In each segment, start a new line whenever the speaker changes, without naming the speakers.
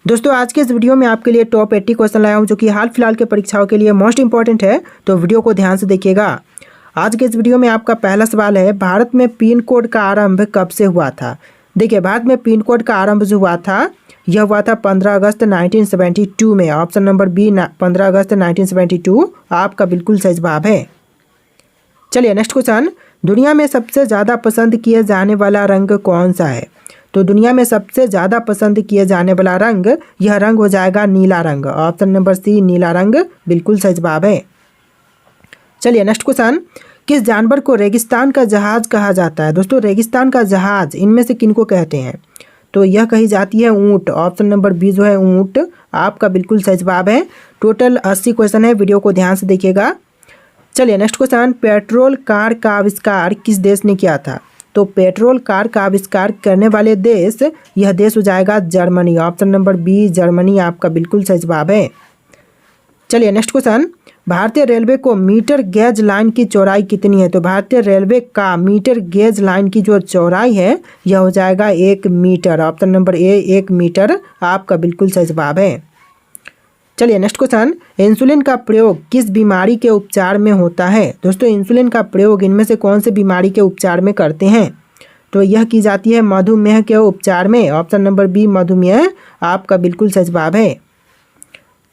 दोस्तों आज के इस वीडियो में आपके लिए टॉप 80 क्वेश्चन लाया हूं जो कि हाल फिलहाल के परीक्षाओं के लिए मोस्ट इंपॉर्टेंट है। तो वीडियो को ध्यान से देखिएगा। आज के इस वीडियो में आपका पहला सवाल है, भारत में पिन कोड का आरंभ कब से हुआ था। देखिए, भारत में पिन कोड का आरंभ जो हुआ था यह हुआ था 15 अगस्त 1972 में। ऑप्शन नंबर बी 15 अगस्त 1972 आपका बिल्कुल सही जवाब है। चलिए नेक्स्ट क्वेश्चन, दुनिया में सबसे ज़्यादा पसंद किए जाने वाला रंग कौन सा है। तो दुनिया में सबसे ज़्यादा पसंद किए जाने वाला रंग यह रंग हो जाएगा नीला रंग। ऑप्शन नंबर सी नीला रंग बिल्कुल सही जवाब है। चलिए नेक्स्ट क्वेश्चन, किस जानवर को रेगिस्तान का जहाज कहा जाता है। दोस्तों रेगिस्तान का जहाज इनमें से किनको कहते हैं। तो यह कही जाती है ऊँट। ऑप्शन नंबर बी जो है ऊँट आपका बिल्कुल सही जवाब है। टोटल 80 क्वेश्चन है, वीडियो को ध्यान से देखिएगा। चलिए नेक्स्ट क्वेश्चन, पेट्रोल कार का आविष्कार किस देश ने किया था। तो पेट्रोल कार का आविष्कार करने वाले देश यह देश हो जाएगा Germany. Option number B Germany आपका बिल्कुल सही जवाब है। चलिए नेक्स्ट क्वेश्चन, भारतीय रेलवे को मीटर गेज लाइन की चौड़ाई कितनी है। तो भारतीय रेलवे का मीटर गेज लाइन की जो चौड़ाई है यह हो जाएगा 1 metre. Option number A 1 metre आपका बिल्कुल सही जवाब है। चलिए नेक्स्ट क्वेश्चन, इंसुलिन का प्रयोग किस बीमारी के उपचार में होता है। दोस्तों इंसुलिन का प्रयोग इनमें से कौन से बीमारी के उपचार में करते हैं। तो यह की जाती है मधुमेह के उपचार में। ऑप्शन नंबर बी मधुमेह आपका बिल्कुल सही जवाब है।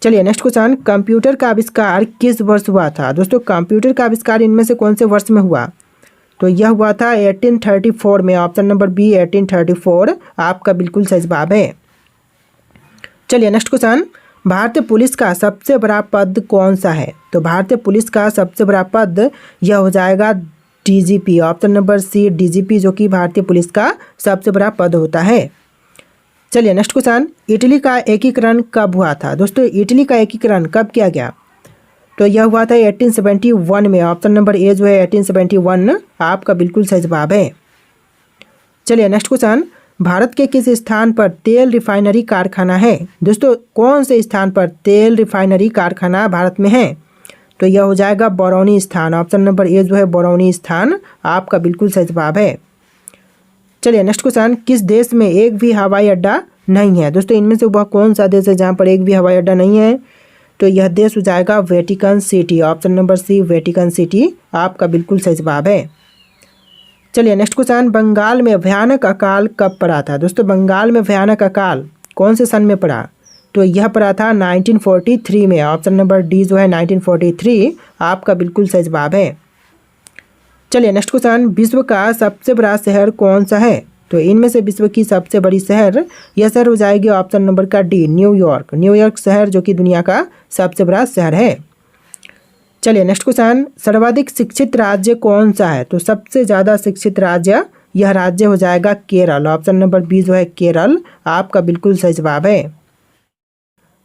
चलिए नेक्स्ट क्वेश्चन, कंप्यूटर का आविष्कार किस वर्ष हुआ था। दोस्तों कंप्यूटर का आविष्कार इनमें से कौन से वर्ष में हुआ। तो यह हुआ था 1834 में। ऑप्शन नंबर बी 1834 आपका बिल्कुल सही जवाब है। चलिए नेक्स्ट क्वेश्चन, भारतीय पुलिस का सबसे बड़ा पद कौन सा है। तो भारतीय पुलिस का सबसे बड़ा पद यह हो जाएगा DGP. Option number C DGP जो कि भारतीय पुलिस का सबसे बड़ा पद होता है। चलिए नेक्स्ट क्वेश्चन, इटली का एकीकरण कब हुआ था। दोस्तों इटली का एकीकरण कब किया गया। तो यह हुआ था 1871 में। ऑप्शन नंबर ए जो है 1871 आपका बिल्कुल सही जवाब है। चलिए नेक्स्ट क्वेश्चन, भारत के किस स्थान पर तेल रिफाइनरी कारखाना है। दोस्तों कौन से स्थान पर तेल रिफाइनरी कारखाना भारत में है। तो यह हो जाएगा बरौनी स्थान। ऑप्शन नंबर ए जो है बरौनी स्थान आपका बिल्कुल सही जवाब है। चलिए नेक्स्ट क्वेश्चन, किस देश में एक भी हवाई अड्डा नहीं है। दोस्तों इनमें से वह कौन सा देश है जहाँ पर एक भी हवाई अड्डा नहीं है। तो यह देश हो जाएगा Vatican City. Option number C Vatican City आपका बिल्कुल सही जवाब है। चलिए नेक्स्ट क्वेश्चन, बंगाल में भयानक अकाल कब पड़ा था। दोस्तों बंगाल में भयानक अकाल कौन से सन में पड़ा। तो यह पड़ा था 1943 में। ऑप्शन नंबर डी जो है 1943 आपका बिल्कुल सही जवाब है। चलिए नेक्स्ट क्वेश्चन, विश्व का सबसे बड़ा शहर कौन सा है। तो इनमें से विश्व की सबसे बड़ी शहर यह शहर हो जाएगी ऑप्शन नंबर का डी न्यूयॉर्क। न्यूयॉर्क शहर जो कि दुनिया का सबसे बड़ा शहर है। चलिए नेक्स्ट क्वेश्चन, सर्वाधिक शिक्षित राज्य कौन सा है। तो सबसे ज़्यादा शिक्षित राज्य यह राज्य हो जाएगा केरल। ऑप्शन नंबर बी जो है केरल आपका बिल्कुल सही जवाब है।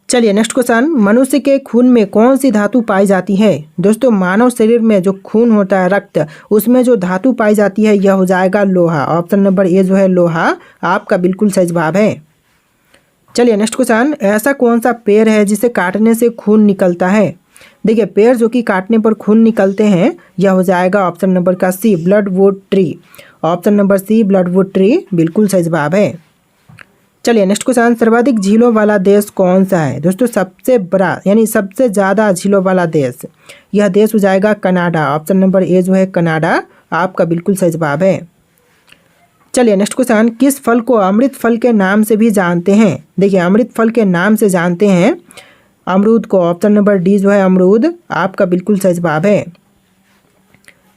चलिए नेक्स्ट क्वेश्चन, मनुष्य के खून में कौन सी धातु पाई जाती है। दोस्तों मानव शरीर में जो खून होता है रक्त उसमें जो धातु पाई जाती है यह हो जाएगा लोहा। ऑप्शन नंबर ए जो है लोहा आपका बिल्कुल सही जवाब है। चलिए नेक्स्ट क्वेश्चन, ऐसा कौन सा पेड़ है जिसे काटने से खून निकलता है। देखिए पेड़ जो कि काटने पर खून निकलते हैं यह हो जाएगा ऑप्शन नंबर का C blood wood tree. Option number C blood wood tree बिल्कुल सही जवाब है। चलिए नेक्स्ट क्वेश्चन, सर्वाधिक झीलों वाला देश कौन सा है। दोस्तों सबसे बड़ा यानी सबसे ज़्यादा झीलों वाला देश यह देश हो जाएगा कनाडा। ऑप्शन नंबर ए जो है कनाडा आपका बिल्कुल सही जवाब है। चलिए नेक्स्ट क्वेश्चन, किस फल को अमृत फल के नाम से भी जानते हैं। देखिए अमृत फल के नाम से जानते हैं अमरूद को। ऑप्शन नंबर डी जो है अमरूद आपका बिल्कुल सही जवाब है।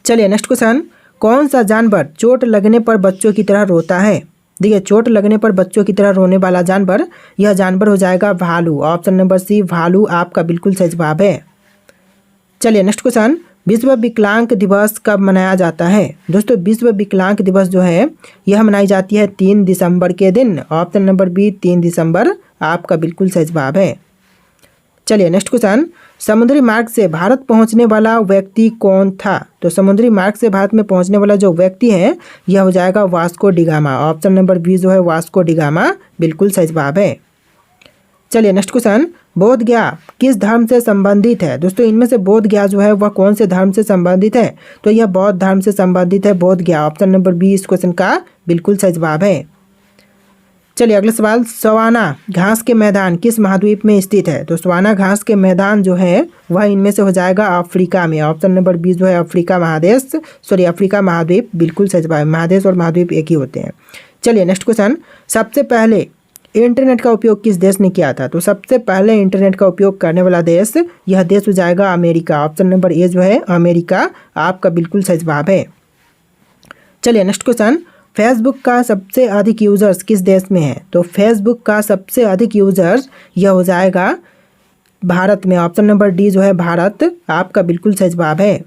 चलिए नेक्स्ट क्वेश्चन, कौन सा जानवर चोट लगने पर बच्चों की तरह रोता है। देखिए चोट लगने पर बच्चों की तरह रोने वाला जानवर यह जानवर हो जाएगा भालू। ऑप्शन नंबर सी भालू आपका बिल्कुल सही जवाब है। चलिए नेक्स्ट क्वेश्चन, विश्व विकलांग दिवस कब मनाया जाता है। दोस्तों विश्व विकलांग दिवस जो है यह मनाई जाती है 3 दिसंबर के दिन। ऑप्शन नंबर बी 3 दिसंबर आपका बिल्कुल सही जवाब है। चलिए नेक्स्ट क्वेश्चन, समुद्री मार्ग से भारत पहुंचने वाला व्यक्ति कौन था। तो समुद्री मार्ग से भारत में पहुंचने वाला जो व्यक्ति है यह हो जाएगा Vasco da Gama. Option number B जो है वास्को डिगामा बिल्कुल सही जवाब है। चलिए नेक्स्ट क्वेश्चन, बोध गया किस धर्म से संबंधित है। दोस्तों इनमें से बोध गया जो है वह कौन से धर्म से संबंधित है। तो यह बौद्ध धर्म से संबंधित है बोध गया। ऑप्शन नंबर बी इस क्वेश्चन का बिल्कुल सही जवाब है। चलिए अगला सवाल, सवाना घास के मैदान किस महाद्वीप में स्थित है? तो सवाना घास के मैदान जो है वह इनमें से हो जाएगा अफ्रीका में। ऑप्शन नंबर 20 जो है अफ्रीका महादेश, सॉरी अफ्रीका महाद्वीप, बिल्कुल सही जवाब। महादेश और महाद्वीप एक ही होते हैं। चलिए नेक्स्ट क्वेश्चन, सबसे पहले इंटरनेट का उपयोग किस देश ने किया था? तो सबसे पहले इंटरनेट का उपयोग करने वाला देश, यह देश हो जाएगा अमेरिका। ऑप्शन नंबर ए जो है अमेरिका आपका बिल्कुल सही जवाब है। चलिए नेक्स्ट क्वेश्चन, फेसबुक का सबसे अधिक यूजर्स किस देश में है? तो फेसबुक का सबसे अधिक यूजर्स यह हो जाएगा भारत में। ऑप्शन नंबर डी जो है भारत आपका बिल्कुल सही जवाब है।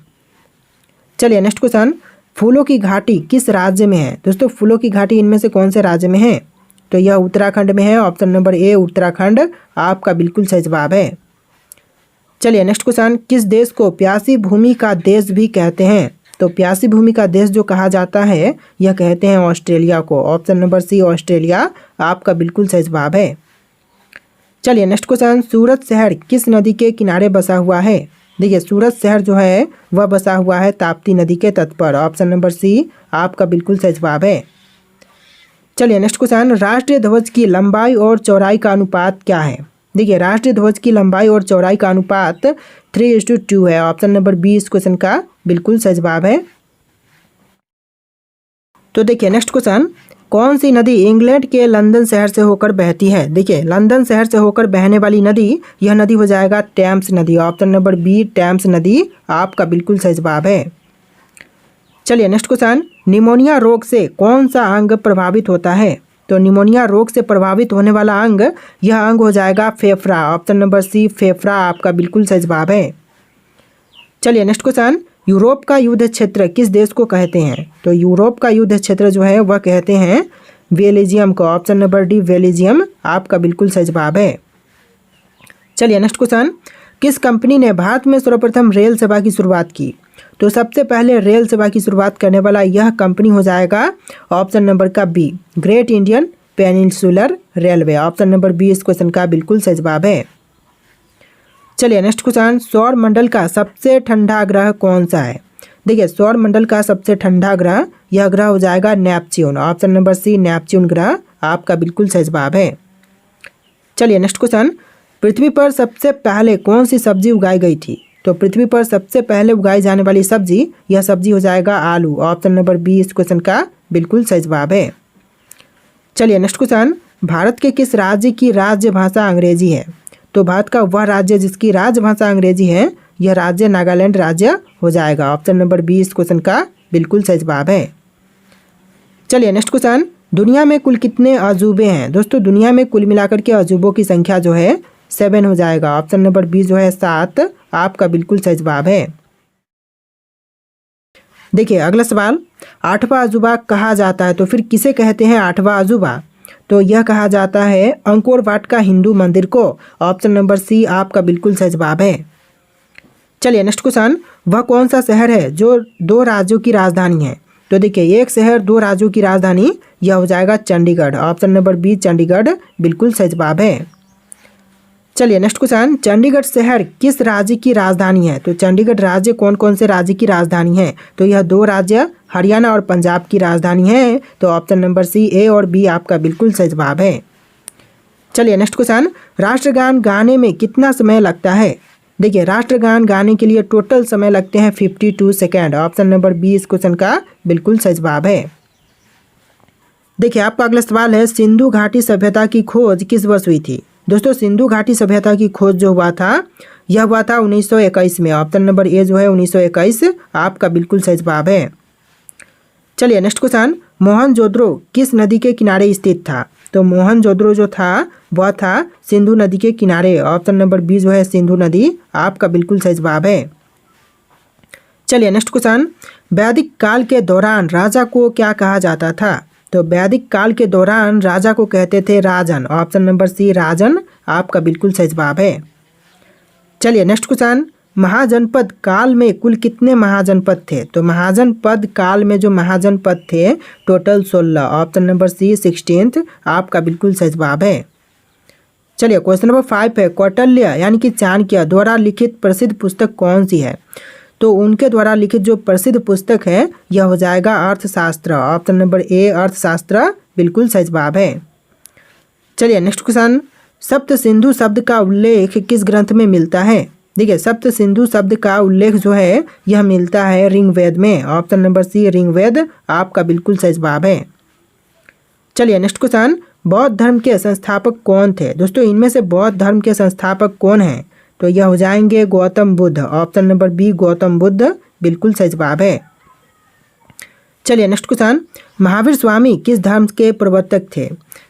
चलिए नेक्स्ट क्वेश्चन, फूलों की घाटी किस राज्य में है? दोस्तों फूलों की घाटी इनमें से कौन से राज्य में है? तो यह उत्तराखंड में है। ऑप्शन नंबर ए उत्तराखंड आपका बिल्कुल सही जवाब है। चलिए नेक्स्ट क्वेश्चन, किस देश को प्यासी भूमि का देश भी कहते हैं? तो प्यासी भूमि का देश जो कहा जाता है यह कहते हैं ऑस्ट्रेलिया को। ऑप्शन नंबर सी ऑस्ट्रेलिया आपका बिल्कुल सही जवाब है। चलिए नेक्स्ट क्वेश्चन, सूरत शहर किस नदी के किनारे बसा हुआ है? देखिए सूरत शहर जो है वह बसा हुआ है ताप्ती नदी के तट पर। ऑप्शन नंबर सी आपका बिल्कुल सही जवाब है। चलिए नेक्स्ट क्वेश्चन, राष्ट्रीय ध्वज की लंबाई और चौड़ाई का अनुपात क्या है? देखिए राष्ट्रीय ध्वज की लंबाई और चौड़ाई का अनुपात 3:2 है। ऑप्शन नंबर 20 क्वेश्चन का बिल्कुल सही जवाब है। तो देखिए नेक्स्ट क्वेश्चन, कौन सी नदी इंग्लैंड के लंदन शहर से होकर बहती है? देखिए लंदन शहर से होकर बहने वाली नदी, यह नदी हो जाएगा टेम्स नदी। ऑप्शन नंबर बी टेम्स नदी आपका बिल्कुल सही जवाब है। चलिए नेक्स्ट क्वेश्चन, निमोनिया रोग से कौन सा अंग प्रभावित होता है? तो निमोनिया रोग से प्रभावित होने वाला अंग, यह अंग हो जाएगा फेफड़ा। ऑप्शन नंबर सी फेफड़ा आपका बिल्कुल सही जवाब है। चलिए नेक्स्ट क्वेश्चन, यूरोप का युद्ध क्षेत्र किस देश को कहते हैं? तो यूरोप का युद्ध क्षेत्र जो है वह कहते हैं बेल्जियम को। ऑप्शन नंबर डी बेल्जियम आपका बिल्कुल सही जवाब है। चलिए नेक्स्ट क्वेश्चन, किस कंपनी ने भारत में सर्वप्रथम रेल सेवा की शुरुआत की? तो सबसे पहले रेल सेवा की शुरुआत करने वाला यह कंपनी हो जाएगा ऑप्शन नंबर का B Great Indian Peninsular Railway. Option number B इस क्वेश्चन का बिल्कुल सही जवाब है। चलिए नेक्स्ट क्वेश्चन, सौर मंडल का सबसे ठंडा ग्रह कौन सा है? देखिए सौर मंडल का सबसे ठंडा ग्रह, यह ग्रह हो जाएगा Neptune. Option number C Neptune ग्रह आपका बिल्कुल सही जवाब है। चलिए नेक्स्ट क्वेश्चन, पृथ्वी पर सबसे पहले कौन सी सब्जी उगाई गई थी? तो पृथ्वी पर सबसे पहले उगाई जाने वाली सब्जी, यह सब्जी हो जाएगा आलू। ऑप्शन नंबर बी इस क्वेश्चन का बिल्कुल सही जवाब है। चलिए नेक्स्ट क्वेश्चन, भारत के किस राज्य की राजभाषा अंग्रेजी है? तो भारत का वह राज्य जिसकी राजभाषा अंग्रेजी है, यह राज्य नागालैंड राज्य हो जाएगा। ऑप्शन नंबर बी इस क्वेश्चन का बिल्कुल सही जवाब है। चलिए नेक्स्ट क्वेश्चन, दुनिया में कुल कितने अजूबे हैं? दोस्तों दुनिया में कुल मिलाकर के अजूबों की संख्या जो है 7 हो जाएगा। ऑप्शन नंबर बी जो है 7 आपका बिल्कुल सही जवाब है। देखिए अगला सवाल, 8वां अजूबा कहा जाता है तो फिर किसे कहते हैं 8वां अजूबा? तो यह कहा जाता है अंकोर वाट का हिंदू मंदिर को। ऑप्शन नंबर सी आपका बिल्कुल सही जवाब है। चलिए नेक्स्ट क्वेश्चन, वह कौन सा शहर है जो 2 राज्यों की राजधानी है? तो देखिए एक शहर 2 राज्यों की राजधानी, यह हो जाएगा Chandigarh. Option number B Chandigarh बिल्कुल सही जवाब है। चलिए नेक्स्ट क्वेश्चन, चंडीगढ़ शहर किस राज्य की राजधानी है? तो चंडीगढ़ राज्य कौन कौन से राज्य की राजधानी है? तो यह 2 राज्य हरियाणा और पंजाब की राजधानी है। तो ऑप्शन नंबर सी ए और बी आपका बिल्कुल सही जवाब है। चलिए नेक्स्ट क्वेश्चन, राष्ट्रगान गाने में कितना समय लगता है? देखिए राष्ट्रगान गाने के लिए टोटल समय लगते हैं 52 सेकेंड। ऑप्शन नंबर बी इस क्वेश्चन का बिल्कुल सही जवाब है। देखिए आपका अगला सवाल है, सिंधु घाटी सभ्यता की खोज किस वर्ष हुई थी? दोस्तों सिंधु घाटी सभ्यता की खोज जो हुआ था, यह हुआ था 1921 में। ऑप्शन नंबर ए जो है 1921 आपका बिल्कुल सही जवाब है। चलिए नेक्स्ट क्वेश्चन, मोहनजोदड़ो किस नदी के किनारे स्थित था? तो मोहनजोदड़ो जो था वह था सिंधु नदी के किनारे। ऑप्शन नंबर बी जो है सिंधु नदी आपका बिल्कुल सही जवाब है। चलिए नेक्स्ट क्वेश्चन, वैदिक काल के दौरान राजा को क्या कहा जाता था? तो वैदिक काल के दौरान राजा को कहते थे राजन। ऑप्शन नंबर सी राजन आपका बिल्कुल सही जवाब है। चलिए नेक्स्ट क्वेश्चन, महाजनपद काल में कुल कितने महाजनपद थे? तो महाजनपद काल में जो महाजनपद थे टोटल 16। ऑप्शन नंबर सी 16 आपका बिल्कुल सही जवाब है। चलिए क्वेश्चन नंबर 5 है, कौटिल्य यानी कि चाणक्य द्वारा लिखित प्रसिद्ध पुस्तक कौन सी है? तो उनके द्वारा लिखित जो प्रसिद्ध पुस्तक है यह हो जाएगा अर्थशास्त्र। ऑप्शन नंबर ए अर्थशास्त्र बिल्कुल सही जवाब है। चलिए नेक्स्ट क्वेश्चन, सप्त सिंधु शब्द का उल्लेख किस ग्रंथ में मिलता है? देखिए सप्त सिंधु शब्द का उल्लेख जो है यह मिलता है ऋग्वेद में। ऑप्शन नंबर सी ऋग्वेद आपका बिल्कुल सही जवाब है। चलिए नेक्स्ट क्वेश्चन, बौद्ध धर्म के संस्थापक कौन थे? दोस्तों इनमें से बौद्ध धर्म के संस्थापक कौन हैं? तो यह हो जाएंगे Gautam Buddha. Option number B Gautam Buddha बिल्कुल सही जवाब है। चलिए नेक्स्ट क्वेश्चन, महावीर स्वामी किस धर्म के प्रवर्तक थे?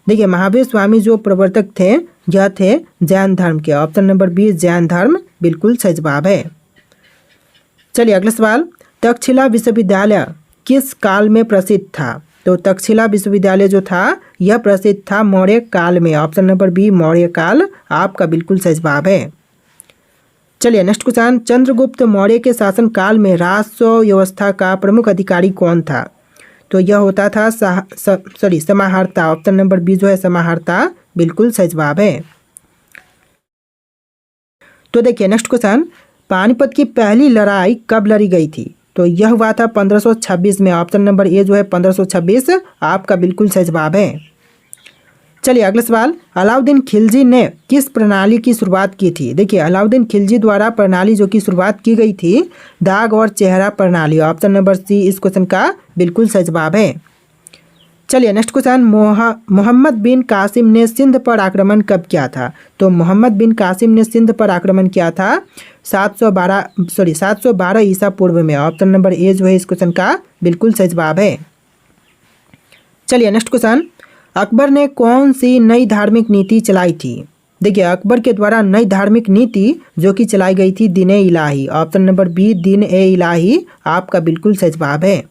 देखिए महावीर स्वामी जो प्रवर्तक थे यह थे जैन धर्म के। ऑप्शन नंबर बी जैन धर्म बिल्कुल सही जवाब है। चलिए अगला सवाल, तक्षशिला विश्वविद्यालय किस काल में प्रसिद्ध था? तो तक्षशिला विश्वविद्यालय जो था यह प्रसिद्ध था मौर्य काल में। ऑप्शन नंबर बी मौर्य काल आपका बिल्कुल सही जवाब है। चलिए नेक्स्ट क्वेश्चन, चंद्रगुप्त मौर्य के शासन काल में राजस्व व्यवस्था का प्रमुख अधिकारी कौन था? तो यह होता था समाहर्ता। ऑप्शन नंबर बी जो है समाहर्ता बिल्कुल सही जवाब है। तो देखिए नेक्स्ट क्वेश्चन, पानीपत की पहली लड़ाई कब लड़ी गई थी? तो यह हुआ था 1526 में। ऑप्शन नंबर ए जो है 1526 आपका बिल्कुल सही जवाब है। चलिए अगला सवाल, अलाउद्दीन खिलजी ने किस प्रणाली की शुरुआत की थी? देखिए अलाउद्दीन खिलजी द्वारा प्रणाली जो की शुरुआत की गई थी दाग और चेहरा प्रणाली। ऑप्शन नंबर सी इस क्वेश्चन का बिल्कुल सही जवाब है। चलिए नेक्स्ट क्वेश्चन, मोहम्मद बिन कासिम ने सिंध पर आक्रमण कब किया था? तो मोहम्मद बिन कासिम ने सिंध पर आक्रमण किया था 712 ईसा पूर्व में। ऑप्शन नंबर ए जो है इस क्वेश्चन का बिल्कुल सही जवाब है। चलिए नेक्स्ट क्वेश्चन, अकबर ने कौन सी नई धार्मिक नीति चलाई थी? देखिए अकबर के द्वारा नई धार्मिक नीति जो कि चलाई गई थी दीन ए इलाही। ऑप्शन नंबर बी दीन ए इलाही आपका बिल्कुल सही जवाब है।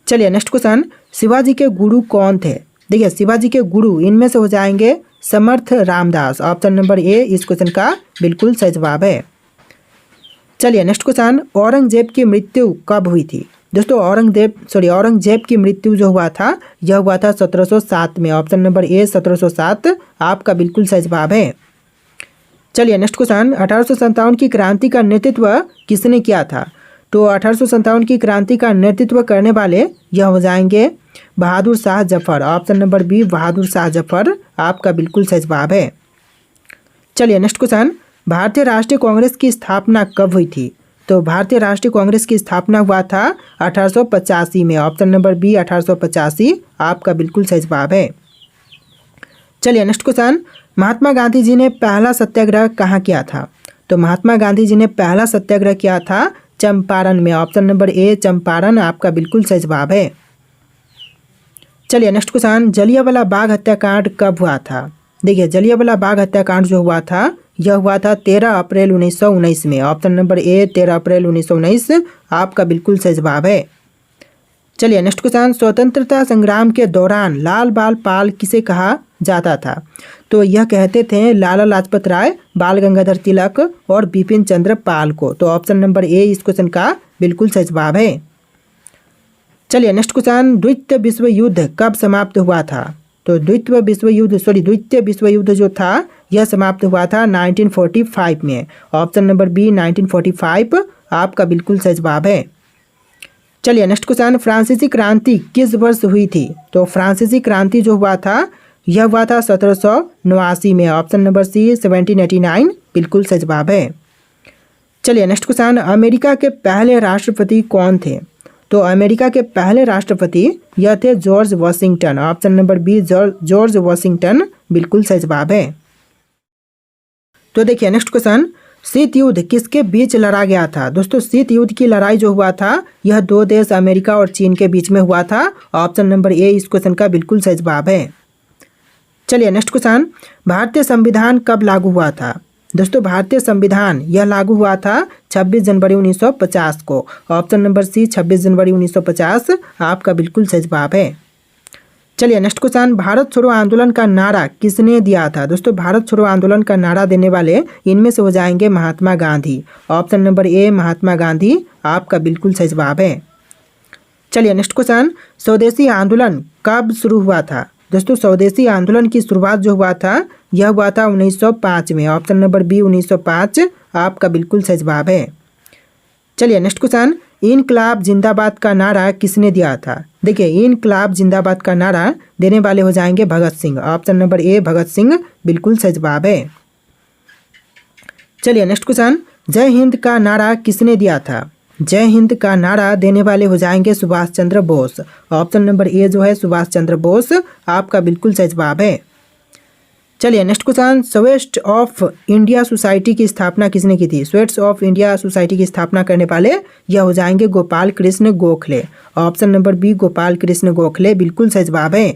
चलिए नेक्स्ट क्वेश्चन, शिवाजी के गुरु कौन थे? देखिए शिवाजी के गुरु इनमें से हो जाएंगे समर्थ रामदास। ऑप्शन नंबर ए इस क्वेश्चन का बिल्कुल सही जवाब है। चलिए नेक्स्ट क्वेश्चन, औरंगजेब की मृत्यु कब हुई थी? दोस्तों औरंगजेब की मृत्यु जो हुआ था यह हुआ था 1707 में। ऑप्शन नंबर ए 1707 आपका बिल्कुल सही जवाब है। चलिए नेक्स्ट क्वेश्चन, 1857 की क्रांति का नेतृत्व किसने किया था? तो 1857 की क्रांति का नेतृत्व करने वाले यह हो जाएंगे Bahadur Shah Zafar. Option number B Bahadur Shah Zafar आपका बिल्कुल सही जवाब है। चलिए नेक्स्ट क्वेश्चन, भारतीय राष्ट्रीय कांग्रेस की स्थापना कब हुई थी? तो भारतीय राष्ट्रीय कांग्रेस की स्थापना हुआ था 1885 में। ऑप्शन नंबर बी 1885 आपका बिल्कुल सही जवाब है। चलिए नेक्स्ट क्वेश्चन, महात्मा गांधी जी ने पहला सत्याग्रह कहाँ किया था? तो महात्मा गांधी जी ने पहला सत्याग्रह किया था चंपारण में। ऑप्शन नंबर ए चंपारण आपका बिल्कुल सही जवाब है। चलिए नेक्स्ट क्वेश्चन, जलियांवाला बाग हत्याकांड कब हुआ था? देखिए जलियांवाला बाग हत्याकांड जो हुआ था यह हुआ था 13 अप्रैल 1919 में। ऑप्शन नंबर ए 13 अप्रैल 1919 आपका बिल्कुल सही जवाब है। चलिए नेक्स्ट क्वेश्चन, स्वतंत्रता संग्राम के दौरान लाल बाल पाल किसे कहा जाता था? तो यह कहते थे लाला लाजपत राय, बाल गंगाधर तिलक और बिपिन चंद्र पाल को। तो ऑप्शन नंबर ए इस क्वेश्चन का बिल्कुल सही जवाब है। चलिए नेक्स्ट क्वेश्चन, द्वितीय विश्व युद्ध कब समाप्त हुआ था? तो द्वितीय विश्व युद्ध जो था यह समाप्त हुआ था 1945 में। ऑप्शन नंबर बी 1945 आपका बिल्कुल सही जवाब है। चलिए नेक्स्ट क्वेश्चन, फ्रांसीसी क्रांति किस वर्ष हुई थी? तो फ्रांसीसी क्रांति जो हुआ था यह हुआ था 1789 में। ऑप्शन नंबर सी 1789 बिल्कुल सही जवाब है। चलिए नेक्स्ट क्वेश्चन, अमेरिका के पहले राष्ट्रपति कौन थे? तो अमेरिका के पहले राष्ट्रपति यह थे George Washington. Option number B George Washington बिल्कुल सही जवाब है। तो देखिए नेक्स्ट क्वेश्चन, शीत युद्ध किसके बीच लड़ा गया था? दोस्तों शीत युद्ध की लड़ाई जो हुआ था यह दो देश अमेरिका और चीन के बीच में हुआ था। ऑप्शन नंबर ए इस क्वेश्चन का बिल्कुल सही जवाब है। चलिए नेक्स्ट क्वेश्चन, भारतीय संविधान कब लागू हुआ था? दोस्तों भारतीय संविधान यह लागू हुआ था 26 जनवरी 1950 को। ऑप्शन नंबर सी 26 जनवरी 1950 आपका बिल्कुल सही जवाब है। चलिए नेक्स्ट क्वेश्चन, भारत छोड़ो आंदोलन का नारा किसने दिया था? दोस्तों भारत छोड़ो आंदोलन का नारा देने वाले इनमें से हो जाएंगे महात्मा गांधी। ऑप्शन नंबर ए महात्मा गांधी आपका बिल्कुल सही जवाब है। चलिए नेक्स्ट क्वेश्चन, स्वदेशी आंदोलन कब शुरू हुआ था? दोस्तों स्वदेशी आंदोलन की शुरुआत जो हुआ था यह हुआ था 1905 में। ऑप्शन नंबर बी 1905 आपका बिल्कुल सही जवाब है। चलिए नेक्स्ट क्वेश्चन, इनकलाब जिंदाबाद का नारा किसने दिया था? देखिए, इनकलाब जिंदाबाद का नारा देने वाले हो जाएंगे भगत सिंह। ऑप्शन नंबर ए भगत सिंह बिल्कुल सही जवाब है। चलिए नेक्स्ट क्वेश्चन, जय हिंद का नारा किसने दिया था? जय हिंद का नारा देने वाले हो जाएंगे सुभाष चंद्र बोस। ऑप्शन नंबर ए जो है सुभाष चंद्र बोस आपका बिल्कुल सही जवाब है। चलिए next question, sweats of India society की स्थापना किसने की थी? स्वेट्स ऑफ इंडिया सोसाइटी की स्थापना करने वाले यह हो जाएंगे Gopal Krishna Gokhale. Option number B Gopal Krishna Gokhale बिल्कुल सही जवाब है।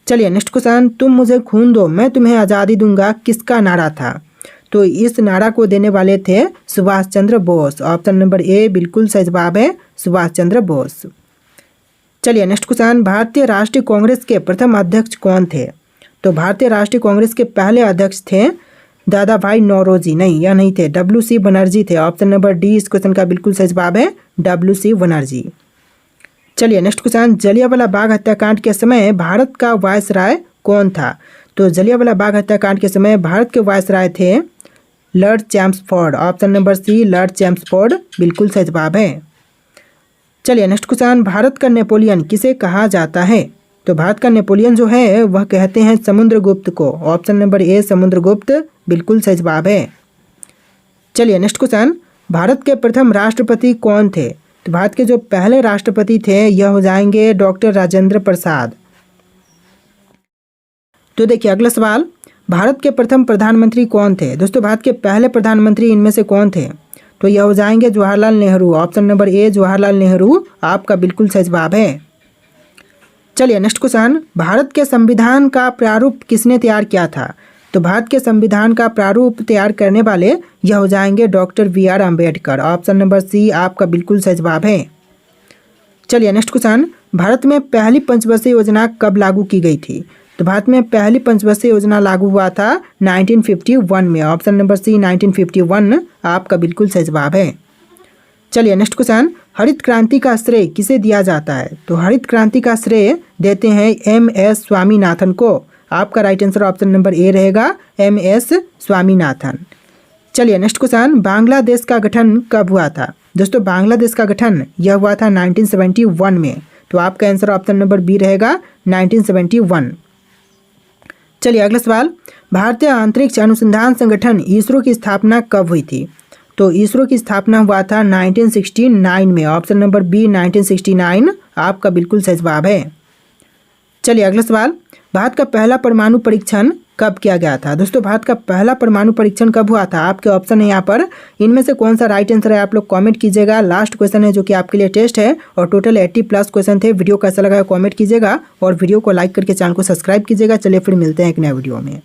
चलिए नेक्स्ट क्वेश्चन, तुम मुझे खून दो मैं तुम्हें आज़ादी दूंगा किसका नारा था? तो इस नारा को देने वाले थे सुभाष चंद्र बोस। ऑप्शन नंबर ए बिल्कुल सही जवाब है सुभाष चंद्र बोस। चलिए नेक्स्ट क्वेश्चन, भारतीय राष्ट्रीय कांग्रेस के प्रथम अध्यक्ष कौन थे? तो भारतीय राष्ट्रीय कांग्रेस के पहले अध्यक्ष थे दादा भाई नौरोजी। नहीं, यह नहीं थे, WC बनर्जी थे। ऑप्शन नंबर डी इस क्वेश्चन का बिल्कुल सही जवाब है WC बनर्जी। चलिए नेक्स्ट क्वेश्चन, जलियांवाला बाग हत्याकांड के समय भारत का वायसराय कौन था? तो जलियांवाला बाग हत्याकांड के समय भारत के वायसराय थे Lord Chelmsford. Option number C Lord Chelmsford बिल्कुल सही जवाब है। चलिए नेक्स्ट क्वेश्चन, भारत का नेपोलियन किसे कहा जाता है? तो भारत का नेपोलियन जो है वह कहते हैं समुद्रगुप्त को। ऑप्शन नंबर ए समुद्रगुप्त बिल्कुल सही जवाब है। चलिए नेक्स्ट क्वेश्चन, भारत के प्रथम राष्ट्रपति कौन थे? तो भारत के जो पहले राष्ट्रपति थे यह हो जाएंगे डॉक्टर राजेंद्र प्रसाद। तो देखिए अगला सवाल, भारत के प्रथम प्रधानमंत्री कौन थे? दोस्तों भारत के पहले प्रधानमंत्री इनमें से कौन थे? तो यह हो जाएंगे जवाहरलाल नेहरू। ऑप्शन नंबर ए जवाहरलाल नेहरू आपका बिल्कुल सही जवाब है। चलिए नेक्स्ट क्वेश्चन, भारत के संविधान का प्रारूप किसने तैयार किया था? तो भारत के संविधान का प्रारूप तैयार करने वाले यह हो जाएंगे doctor BR Ambedkar. Option number C आपका बिल्कुल सही जवाब है। चलिए नेक्स्ट क्वेश्चन, भारत में पहली पंचवर्षीय योजना कब लागू की गई थी? तो भारत में पहली पंचवर्षीय योजना लागू हुआ था 1951 में। ऑप्शन नंबर सी 1951 आपका बिल्कुल सही जवाब है। चलिए नेक्स्ट क्वेश्चन, हरित क्रांति का श्रेय किसे दिया जाता है? तो हरित क्रांति का श्रेय देते हैं MS स्वामीनाथन को। आपका राइट आंसर ऑप्शन नंबर ए रहेगा MS स्वामीनाथन। चलिए नेक्स्ट क्वेश्चन, बांग्लादेश का गठन कब हुआ था? दोस्तों बांग्लादेश का गठन यह हुआ था 1971 में। तो आपका आंसर ऑप्शन नंबर बी रहेगा 1971। चलिए अगला सवाल, भारतीय अंतरिक्ष अनुसंधान संगठन इसरो की स्थापना कब हुई थी? तो इसरो की स्थापना हुआ था 1969 में। ऑप्शन नंबर बी 1969 आपका बिल्कुल सही जवाब है। चलिए अगला सवाल, भारत का पहला परमाणु परीक्षण कब किया गया था? दोस्तों भारत का पहला परमाणु परीक्षण कब हुआ था? आपके ऑप्शन है यहाँ पर, इनमें से कौन सा राइट आंसर है आप लोग कमेंट कीजिएगा। लास्ट क्वेश्चन है जो कि आपके लिए टेस्ट है और टोटल 80+ क्वेश्चन थे। वीडियो कैसा लगा कमेंट कीजिएगा और वीडियो को लाइक करके चैनल को सब्सक्राइब कीजिएगा। चलिए फिर मिलते हैं एक नए वीडियो में।